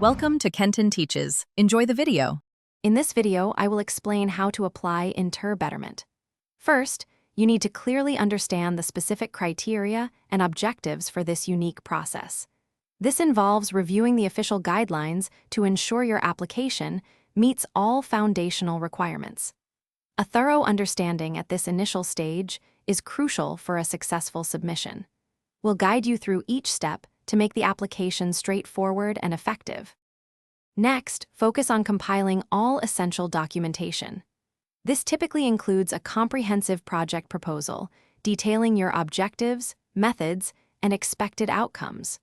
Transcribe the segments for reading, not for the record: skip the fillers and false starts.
Welcome to Kenton Teaches. Enjoy the video. In this video, I will explain how to apply Betterment. First, you need to clearly understand the specific criteria and objectives for this unique process. This involves reviewing the official guidelines to ensure your application meets all foundational requirements. A thorough understanding at this initial stage is crucial for a successful submission. We'll guide you through each step to make the application straightforward and effective. Next, focus on compiling all essential documentation. This typically includes a comprehensive project proposal detailing your objectives, methods, and expected outcomes.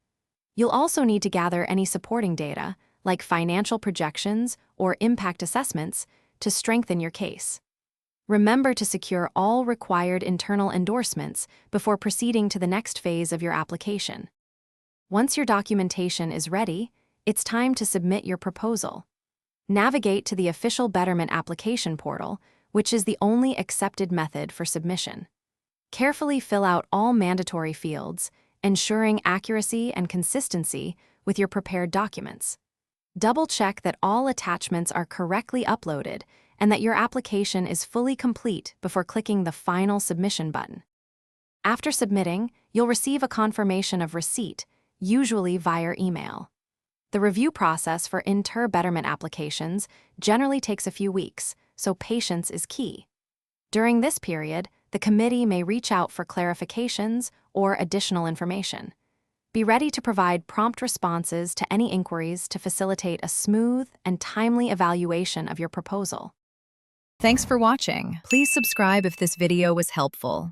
You'll also need to gather any supporting data, like financial projections or impact assessments, to strengthen your case. Remember to secure all required internal endorsements before proceeding to the next phase of your application. Once your documentation is ready, it's time to submit your proposal. Navigate to the official Betterment application portal, which is the only accepted method for submission. Carefully fill out all mandatory fields, ensuring accuracy and consistency with your prepared documents. Double-check that all attachments are correctly uploaded and that your application is fully complete before clicking the Final Submission button. After submitting, you'll receive a confirmation of receipt, usually via email. The review process for Betterment applications generally takes a few weeks, so patience is key. During this period, the committee may reach out for clarifications or additional information. Be ready to provide prompt responses to any inquiries to facilitate a smooth and timely evaluation of your proposal. Thanks for watching. Please subscribe if this video was helpful.